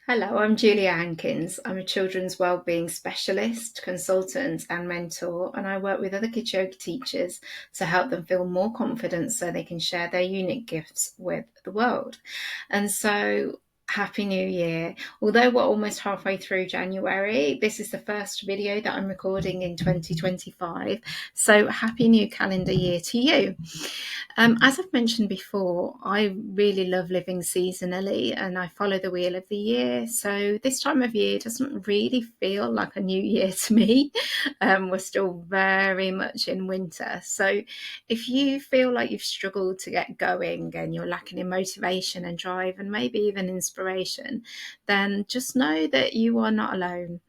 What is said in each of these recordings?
Hello, I'm Julia Hankins. I'm a children's wellbeing specialist, consultant, and mentor, and I work with other kids yoga teachers to help them feel more confident so they can share their unique gifts with the world. And so, Happy New Year. Although we're almost halfway through January, this is the first video that I'm recording in 2025. So, Happy New Calendar Year to you. As I've mentioned before, I really love living seasonally and I follow the wheel of the year. So this time of year doesn't really feel like a new year to me. We're still very much in winter. So if you feel like you've struggled to get going and you're lacking in motivation and drive and maybe even inspiration, then just know that you are not alone.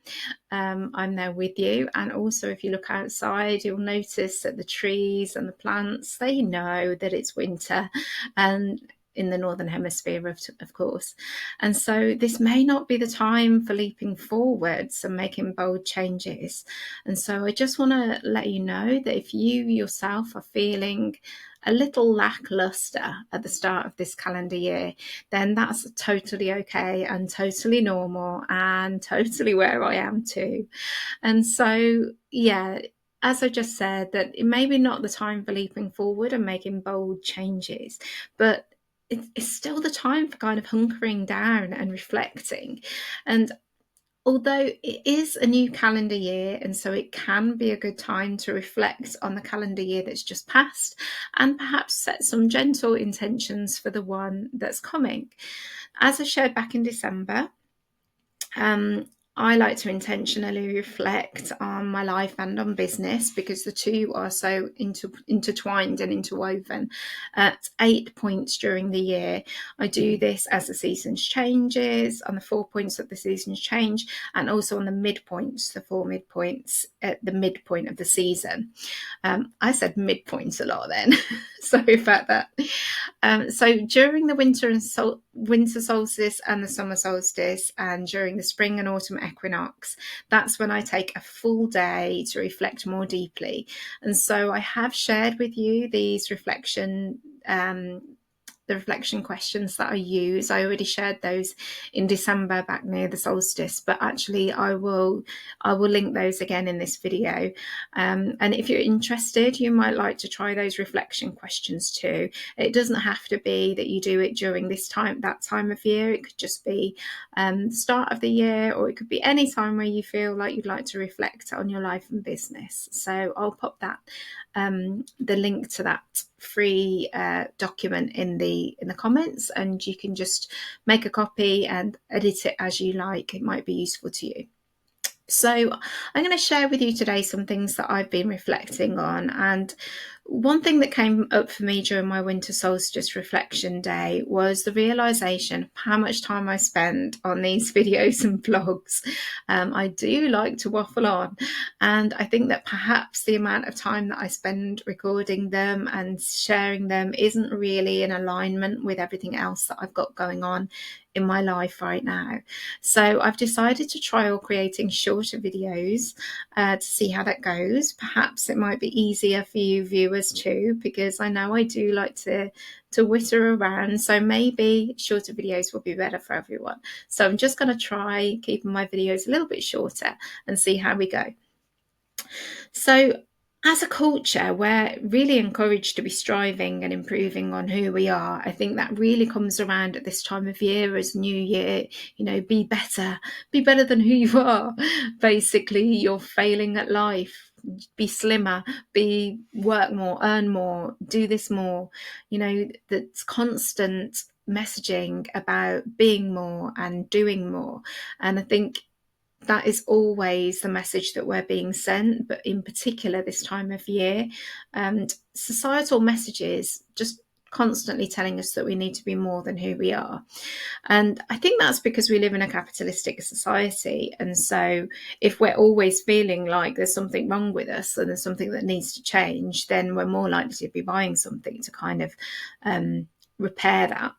I'm there with you. And also, if you look outside, you'll notice that the trees and the plants, they know that it's winter and in the Northern Hemisphere, of course. And so this may not be the time for leaping forwards and making bold changes. And so I just want to let you know that if you yourself are feeling a little lackluster at the start of this calendar year, then that's totally okay and totally normal and totally where I am too. And so, yeah, as I just said, that it may be not the time for leaping forward and making bold changes, but it's still the time for kind of hunkering down and reflecting. And although it is a new calendar year, and so it can be a good time to reflect on the calendar year that's just passed and perhaps set some gentle intentions for the one that's coming. As I shared back in December, um, I like to intentionally reflect on my life and on business because the two are so intertwined and interwoven at 8 points during the year. I do this as the seasons changes, on the 4 points that the seasons change, and also on the midpoints, the four midpoints at the midpoint of the season. I said midpoints a lot then. Sorry about that. So during the winter solstice and the summer solstice, and during the spring and autumn equinox, that's when I take a full day to reflect more deeply. And so I have shared with you these the reflection questions that I use. I already shared those in December back near the solstice, but actually I will link those again in this video. And if you're interested, you might like to try those reflection questions too. It doesn't have to be that you do it during that time of year. It could just be the start of the year, or it could be any time where you feel like you'd like to reflect on your life and business. So I'll pop that the link to that free document in the comments, and you can just make a copy and edit it as you like. It might be useful to you. So I'm going to share with you today some things that I've been reflecting on. And one thing that came up for me during my winter solstice reflection day was the realization of how much time I spend on these videos and vlogs. I do like to waffle on, and I think that perhaps the amount of time that I spend recording them and sharing them isn't really in alignment with everything else that I've got going on in my life right now. So I've decided to trial creating shorter videos to see how that goes. Perhaps it might be easier for you viewers too, because I know I do like to whitter around. So maybe shorter videos will be better for everyone. So I'm just going to try keeping my videos a little bit shorter and see how we go. So as a culture, we're really encouraged to be striving and improving on who we are. I think that really comes around at this time of year as New Year, be better than who you are. Basically, you're failing at life. Be slimmer, work more, earn more, do this more. That's constant messaging about being more and doing more. And I think that is always the message that we're being sent, but in particular this time of year, and societal messages just constantly telling us that we need to be more than who we are. And I think that's because we live in a capitalistic society. And so if we're always feeling like there's something wrong with us and there's something that needs to change, then we're more likely to be buying something to kind of repair that.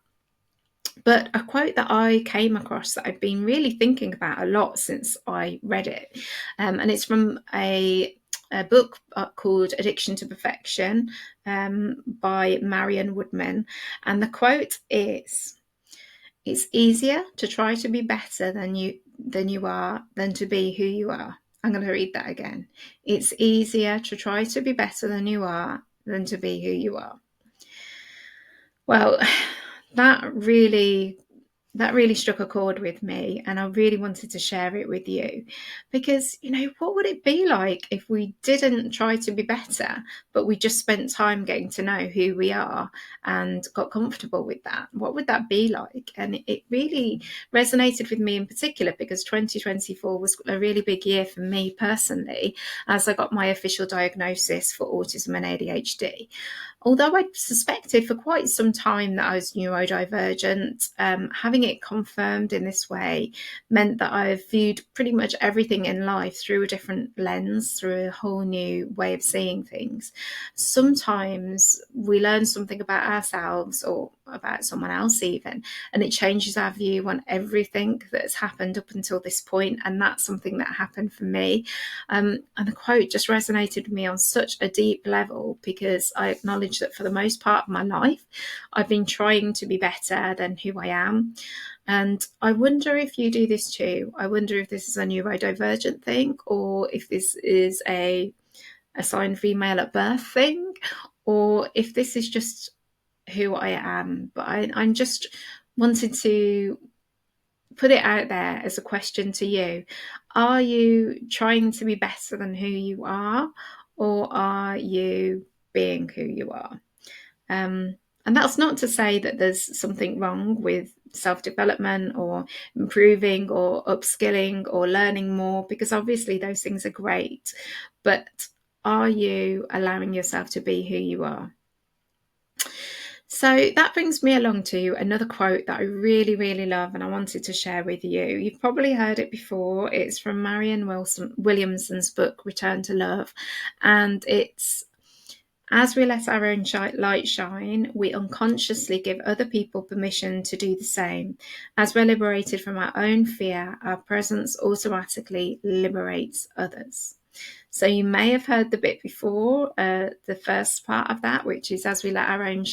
But a quote that I came across that I've been really thinking about a lot since I read it, and it's from a book called Addiction to Perfection by Marion Woodman. And the quote is, It's easier to try to be better than you are than to be who you are. I'm going to read that again. It's easier to try to be better than you are than to be who you are. Well, that really struck a chord with me, and I really wanted to share it with you because, what would it be like if we didn't try to be better, but we just spent time getting to know who we are and got comfortable with that? What would that be like? And it really resonated with me in particular because 2024 was a really big year for me personally, as I got my official diagnosis for autism and ADHD. Although I'd suspected for quite some time that I was neurodivergent, having it confirmed in this way meant that I've viewed pretty much everything in life through a different lens, through a whole new way of seeing things. Sometimes we learn something about ourselves or about someone else even, and it changes our view on everything that's happened up until this point, and that's something that happened for me. And the quote just resonated with me on such a deep level because I acknowledge that for the most part of my life, I've been trying to be better than who I am. And I wonder if you do this too. I wonder if this is a neurodivergent thing, or if this is a assigned female at birth thing, or if this is just who I am. But I'm just wanted to put it out there as a question to you. Are you trying to be better than who you are, or are you being who you are? And that's not to say that there's something wrong with self-development or improving or upskilling or learning more, because obviously those things are great. But are you allowing yourself to be who you are? So that brings me along to another quote that I really, really love and I wanted to share with you. You've probably heard it before. It's from Marianne Williamson's book, Return to Love. And it's, as we let our own light shine, we unconsciously give other people permission to do the same. As we're liberated from our own fear, our presence automatically liberates others. So you may have heard the bit before, the first part of that, which is as we let our own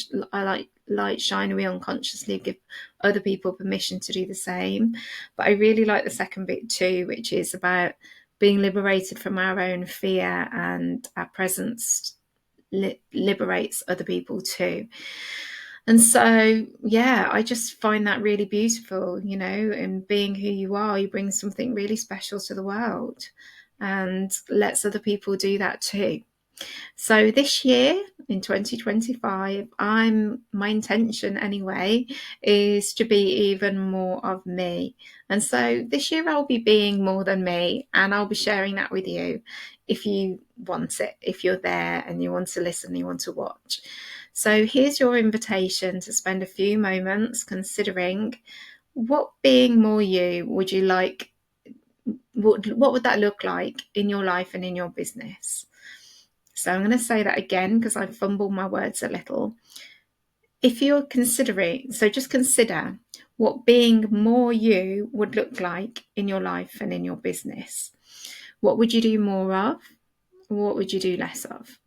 light shine, we unconsciously give other people permission to do the same. But I really like the second bit too, which is about being liberated from our own fear, and our presence liberates other people too. And so, yeah, I just find that really beautiful, in being who you are, you bring something really special to the world, and lets other people do that too. So this year in 2025, my intention anyway is to be even more of me. And so this year I'll be being more than me, and I'll be sharing that with you if you want it, if you're there and you want to listen, you want to watch. So here's your invitation to spend a few moments considering what being more you would you like. What would that look like in your life and in your business? So I'm going to say that again because I fumbled my words a little. If you're considering, so just consider what being more you would look like in your life and in your business. What would you do more of? What would you do less of?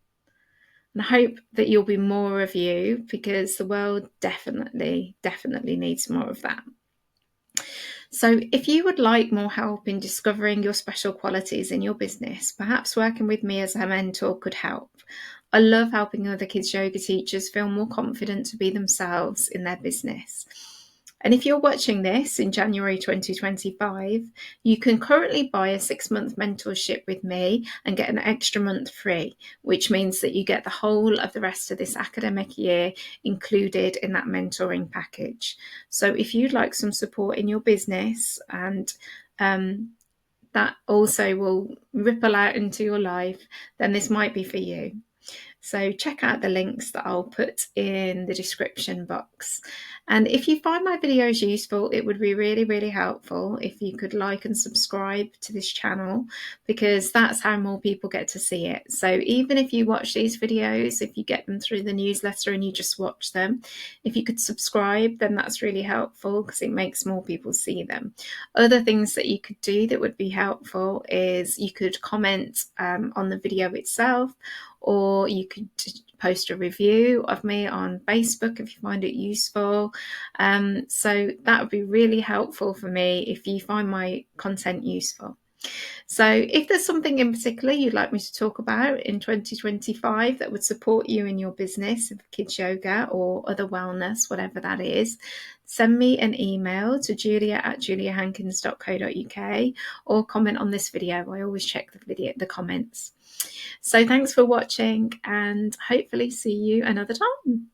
And I hope that you'll be more of you, because the world definitely needs more of that. So if you would like more help in discovering your special qualities in your business, perhaps working with me as a mentor could help. I love helping other kids yoga teachers feel more confident to be themselves in their business. And if you're watching this in January 2025, you can currently buy a 6-month mentorship with me and get an extra month free, which means that you get the whole of the rest of this academic year included in that mentoring package. So if you'd like some support in your business, and that also will ripple out into your life, then this might be for you. So check out the links that I'll put in the description box. And if you find my videos useful, it would be really, really helpful if you could like and subscribe to this channel, because that's how more people get to see it. So even if you watch these videos, if you get them through the newsletter and you just watch them, if you could subscribe, then that's really helpful because it makes more people see them. Other things that you could do that would be helpful is you could comment on the video itself, or you could post a review of me on Facebook if you find it useful. So that would be really helpful for me if you find my content useful. So if there's something in particular you'd like me to talk about in 2025 that would support you in your business, kids yoga or other wellness, whatever that is, send me an email to julia@juliahankins.co.uk or comment on this video. I always check the comments. So thanks for watching, and hopefully see you another time.